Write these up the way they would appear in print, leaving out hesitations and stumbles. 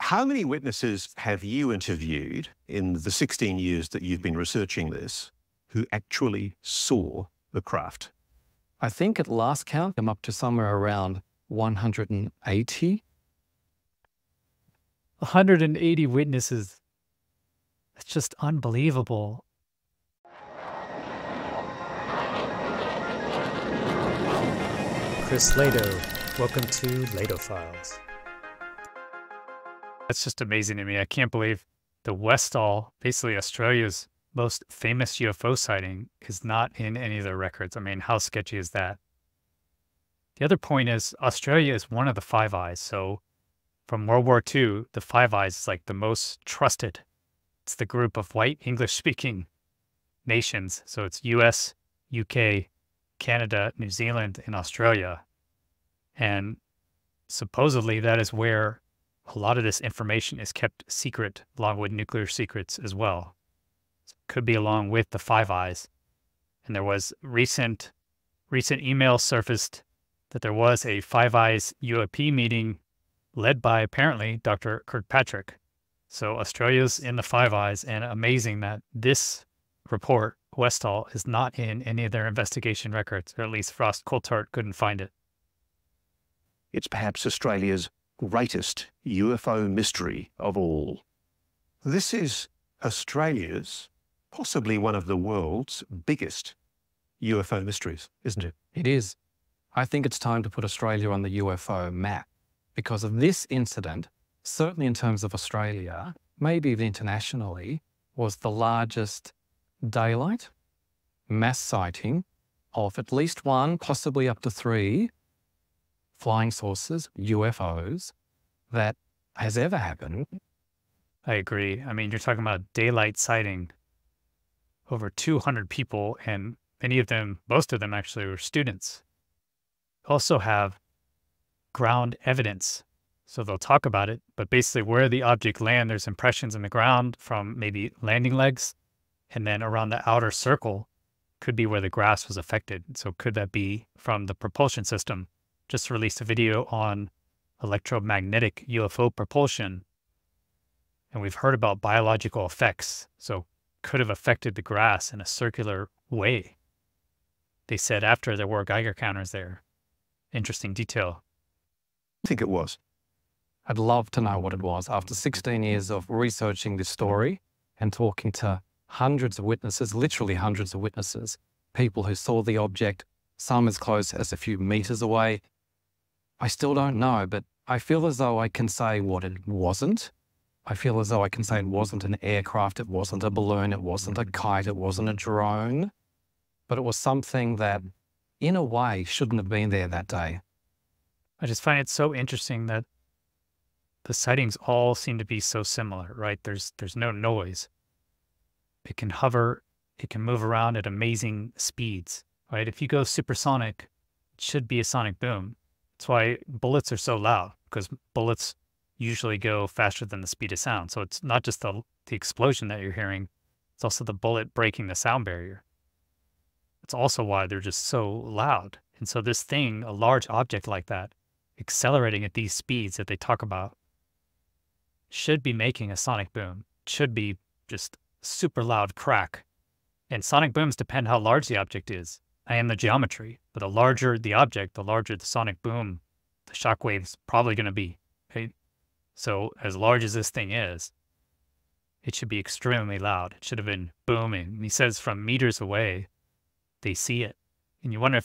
How many witnesses have you interviewed in the 16 years that you've been researching this who actually saw the craft? I think at last count, I'm up to somewhere around 180. 180 witnesses. That's just unbelievable. Chris Lehto, welcome to LehtoFiles. That's just amazing to me. I can't believe the Westall, basically Australia's most famous UFO sighting, is not in any of their records. I mean, how sketchy is that? The other point is Australia is one of the Five Eyes. So from World War II, the Five Eyes is like the most trusted. It's the group of white English-speaking nations. So it's US, UK, Canada, New Zealand, and Australia. And supposedly that is where a lot of this information is kept secret, along with nuclear secrets as well. So it could be along with the Five Eyes. And there was recent emails surfaced that there was a Five Eyes UAP meeting led by apparently Dr. Kirkpatrick. So Australia's in the Five Eyes, and amazing that this report, Westall, is not in any of their investigation records, or at least Frost Coulthart couldn't find it. It's perhaps Australia's greatest UFO mystery of all. This is Australia's, possibly one of the world's biggest UFO mysteries, isn't it? It is. I think it's time to put Australia on the UFO map because of this incident, certainly in terms of Australia, maybe even internationally, was the largest daylight mass sighting of at least one, possibly up to three flying saucers, UFOs, that has ever happened. I agree. I mean, you're talking about daylight sighting, over 200 people, and many of them, most of them actually, were students. Also have ground evidence. So they'll talk about it, but basically where the object lands, there's impressions in the ground from maybe landing legs, and then around the outer circle could be where the grass was affected. So could that be from the propulsion system? Just released a video on electromagnetic UFO propulsion, and we've heard about biological effects. So could have affected the grass in a circular way. They said after there were Geiger counters there. Interesting detail. I think it was. I'd love to know what it was. After 16 years of researching this story and talking to hundreds of witnesses, literally hundreds of witnesses, people who saw the object, some as close as a few meters away, I still don't know, but I feel as though I can say what it wasn't. I feel as though I can say it wasn't an aircraft, it wasn't a balloon, it wasn't a kite, it wasn't a drone, but it was something that, in a way, shouldn't have been there that day. I just find it so interesting that the sightings all seem to be so similar, right? There's no noise. It can hover, it can move around at amazing speeds, right? If you go supersonic, it should be a sonic boom. That's why bullets are so loud, because bullets usually go faster than the speed of sound. So it's not just the explosion that you're hearing, it's also the bullet breaking the sound barrier. It's also why they're just so loud. And so this thing, a large object like that, accelerating at these speeds that they talk about, should be making a sonic boom. It should be just super loud crack. And sonic booms depend how large the object is and the geometry. But the larger the object, the larger the sonic boom, the shock wave's probably going to be, right? So as large as this thing is, it should be extremely loud. It should have been booming. And he says from meters away, they see it. And you wonder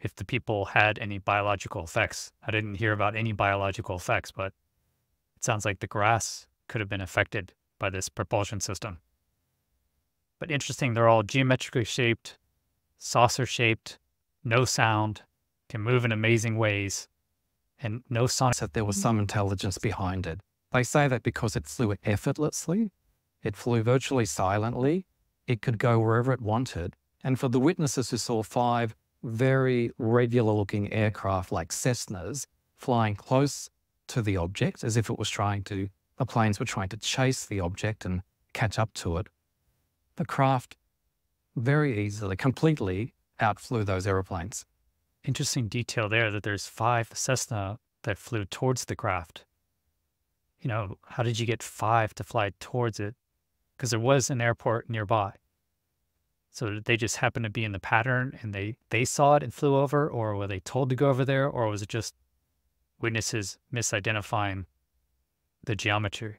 if the people had any biological effects. I didn't hear about any biological effects, but it sounds like the grass could have been affected by this propulsion system. But interesting, they're all geometrically shaped, saucer-shaped, no sound, can move in amazing ways, and no sonic. That there was some intelligence behind it. They say that because it flew effortlessly, it flew virtually silently, it could go wherever it wanted. And for the witnesses who saw 5 very regular-looking aircraft like Cessnas flying close to the object as if it was the planes were trying to chase the object and catch up to it, the craft very easily, completely outflew those aeroplanes. Interesting detail there that there's 5 Cessna that flew towards the craft. you know, how did you get 5 to fly towards it? Because there was an airport nearby. So did they just happen to be in the pattern and they saw it and flew over, or were they told to go over there, or was it just witnesses misidentifying the geometry?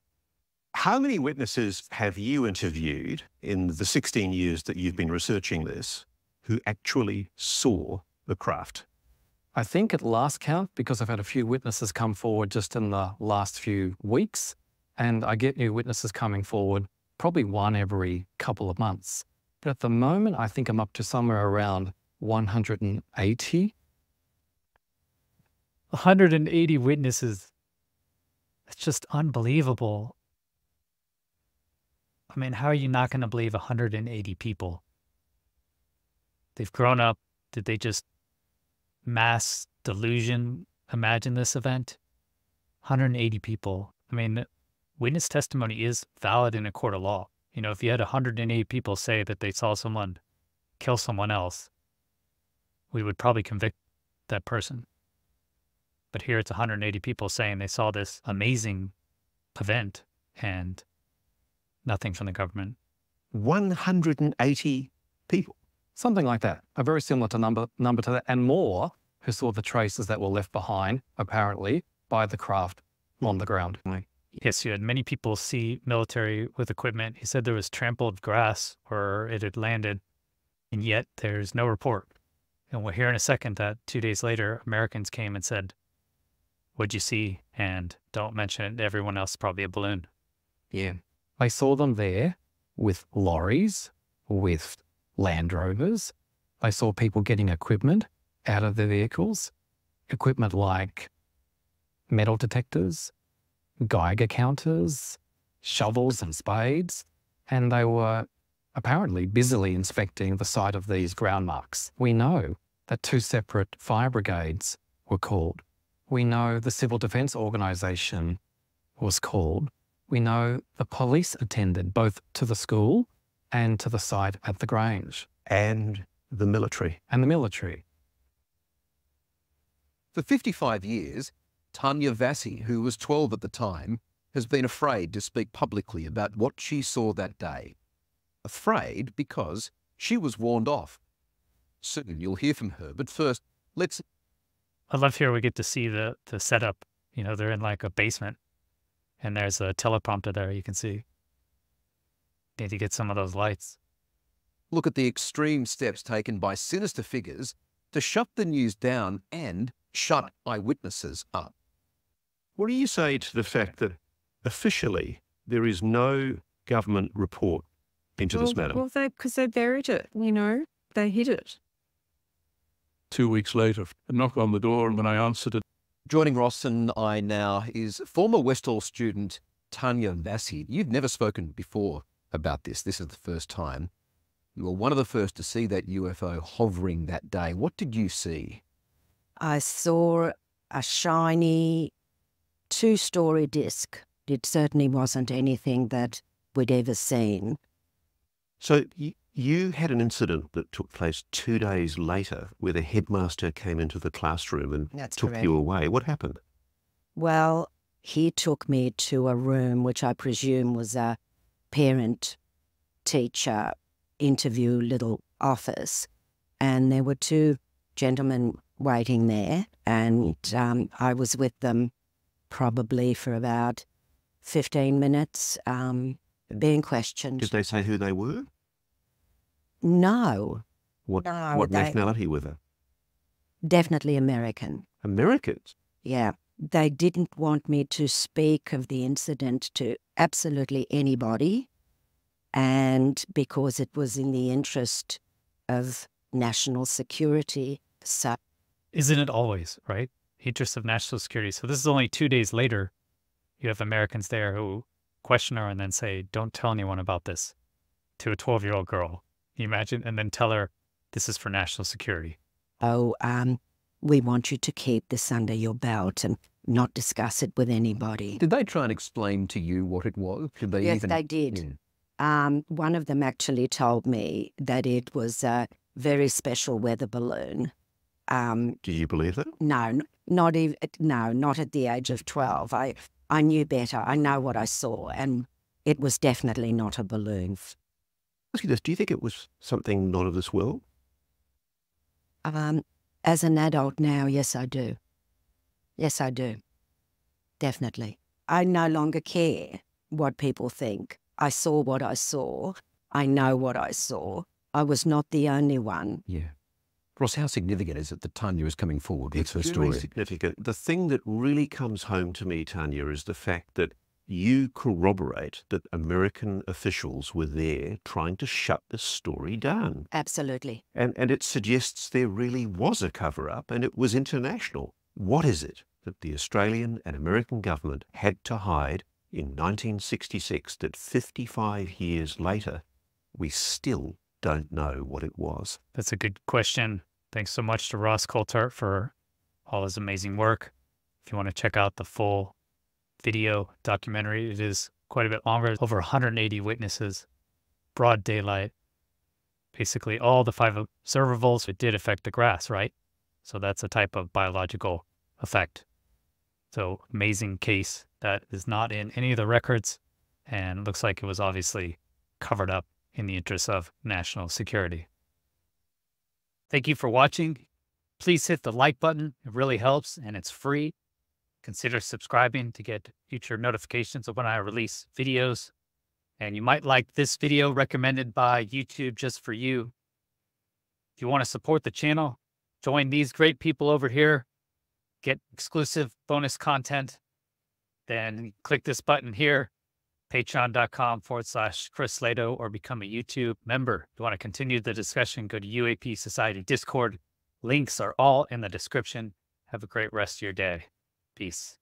How many witnesses have you interviewed in the 16 years that you've been researching this who actually saw the craft? I think at last count, because I've had a few witnesses come forward just in the last few weeks, and I get new witnesses coming forward probably one every couple of months. But at the moment, I think I'm up to somewhere around 180. 180 witnesses. That's just unbelievable. I mean, how are you not going to believe 180 people? They've grown up. Did they just mass delusion imagine this event? 180 people. I mean, witness testimony is valid in a court of law. You know, if you had 180 people say that they saw someone kill someone else, we would probably convict that person. But here it's 180 people saying they saw this amazing event and nothing from the government. 180 people. Something like that. A very similar number to that, and more who saw the traces that were left behind, apparently, by the craft on the ground. Yes, you had many people see military with equipment. He said there was trampled grass where it had landed, and yet there's no report. And we'll hear in a second that 2 days later, Americans came and said, "What'd you see?" And don't mention it, everyone else, probably a balloon. Yeah. They saw them there with lorries, with Land Rovers. They saw people getting equipment out of their vehicles, equipment like metal detectors, Geiger counters, shovels and spades, and they were apparently busily inspecting the site of these ground marks. We know that 2 separate fire brigades were called. We know the Civil Defence Organisation was called. We know the police attended both to the school and to the site at the Grange. And the military. And the military. For 55 years, Tanya Vassi, who was 12 at the time, has been afraid to speak publicly about what she saw that day. Afraid because she was warned off. Soon you'll hear from her, but first, let's... I love here we get to see the setup. You know, they're in like a basement, and there's a teleprompter there you can see. Need to get some of those lights. look at the extreme steps taken by sinister figures to shut the news down and shut eyewitnesses up. What do you say to the fact that officially there is no government report into this matter? Well, because they buried it, you know, they hid it. 2 weeks later, a knock on the door, and when I answered it, Joining Ross and I now is former Westall student Tanya Vassi. You've never spoken before about this. This is the first time. You were one of the first to see that UFO hovering that day. What did you see? I saw a shiny 2-story disc. It certainly wasn't anything that we'd ever seen. So you had an incident that took place 2 days later where the headmaster came into the classroom and That's took correct. you away. What happened? Well, he took me to a room which I presume was a parent-teacher interview little office, and there were 2 gentlemen waiting there, and I was with them probably for about 15 minutes, being questioned. Did they say who they were? No, What No, they- nationality were they? definitely American. Americans. Yeah, they didn't want me to speak of the incident to absolutely anybody, and because it was in the interest of national security. So Isn't it always, right? Interest of national security. So this is only 2 days later. You have Americans there who question her and then say, "Don't tell anyone about this," to a 12-year-old girl. Can you imagine? And then tell her, "This is for national security." we want you to keep this under your belt and not discuss it with anybody. Did they try and explain to you what it was? Did they Yes, even... they did. Yeah. One of them actually told me that it was a very special weather balloon. Do you believe that? No, not even. No, not at the age of 12. I I knew better. I know what I saw, and it was definitely not a balloon. Ask you this, do you think it was something not of this world? As an adult now, yes, I do. Yes, I do. Definitely. I no longer care what people think. I saw what I saw. I know what I saw. I was not the only one. Yeah. Ross, how significant is it that Tanya is coming forward with her It's story? very significant. The thing that really comes home to me, Tanya, is the fact that you corroborate that American officials were there trying to shut this story down. Absolutely. And it suggests there really was a cover-up and it was international. What is it that the Australian and American government had to hide in 1966 that 55 years later, we still don't know what it was? That's a good question. Thanks so much to Ross Coulthart for all his amazing work. If you want to check out the full video documentary, it is quite a bit longer, over 180 witnesses, broad daylight. Basically, all the 5 observables, it did affect the grass, right? So that's a type of biological effect. So amazing case that is not in any of the records and looks like it was obviously covered up in the interest of national security. Thank you for watching. Please hit the like button. It really helps and it's free. Consider subscribing to get future notifications of when I release videos. And you might like this video recommended by YouTube just for you. If you want to support the channel, join these great people over here, get exclusive bonus content, then click this button here, patreon.com/Chris Lehto, or become a YouTube member. If you want to continue the discussion, go to UAP Society Discord. Links are all in the description. Have a great rest of your day. Peace.